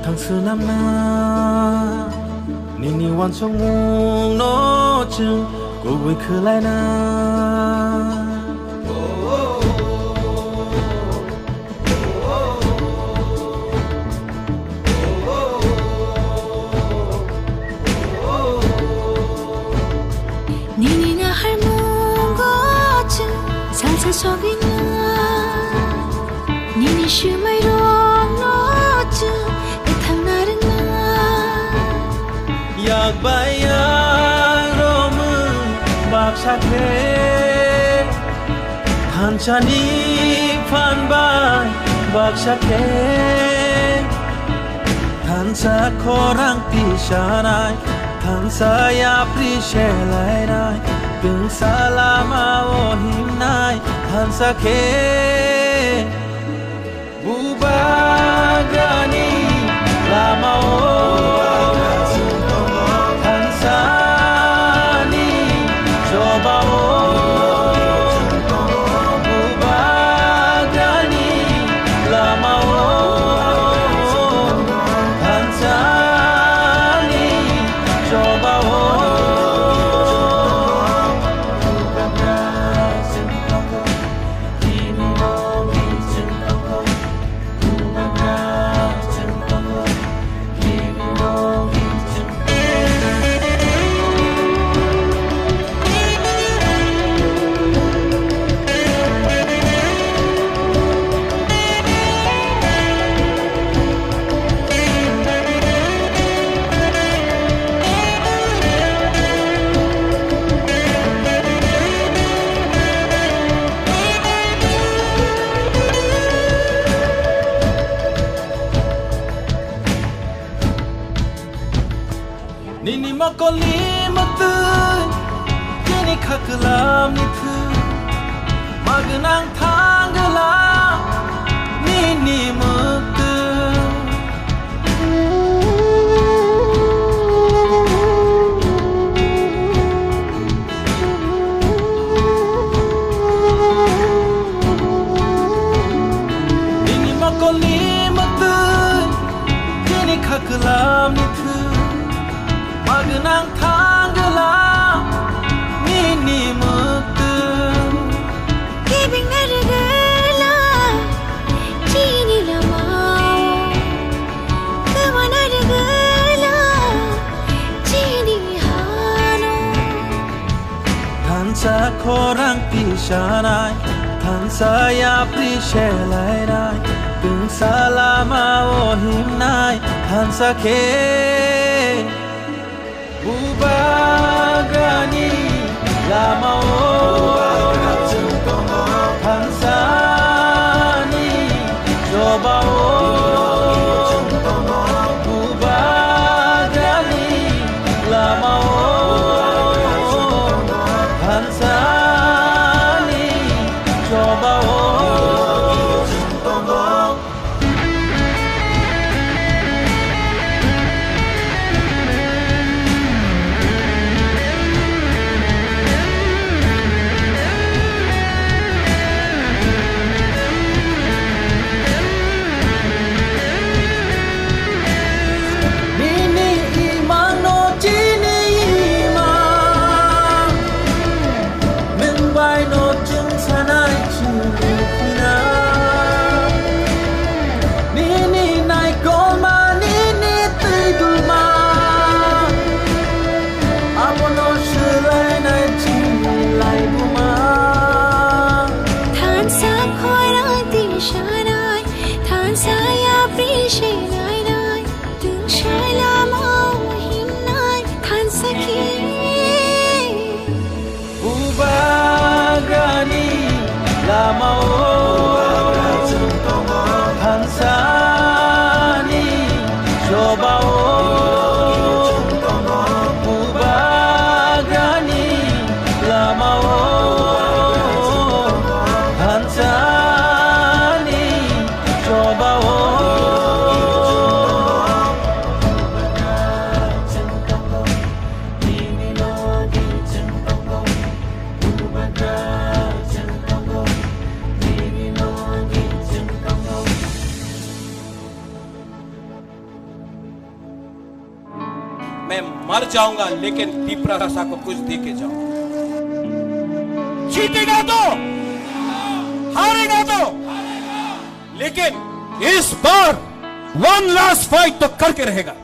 thằng xưa năm na nini wan song mung no chừng cô vui khứ lại na nini na har mung go chừng salsa sogina nini shu mai ro no chừng e thang na rin na yak bayang romu bak sakhe han chani phan bai bak sakhe han sa khorang pi shanai han sa ya pri she lai nai từng salama o him nai han sakhe bubagani lama o nini makoli matu kini khaklam ni thu magnang thangla nini matu nini makoli matu kini khaklam ni thu magnang thangla nini muktu giving nargala chini lamao kama nargala chini hano thansa khorang pi shanai thansa ya pri she lai nai từng salama o him nai thansa khe bubagani lama o hansani coba o bubagani lama o hansani coba o lama o hansani coba o bubagani lama o hansani coba o मैं मर जाऊंगा लेकिन दीपरासा को कुछ दे के जाऊंगा। जीतेगा तो, हारेगा तो, लेकिन इस बार वन लास्ट फाइट तो करके रहेगा।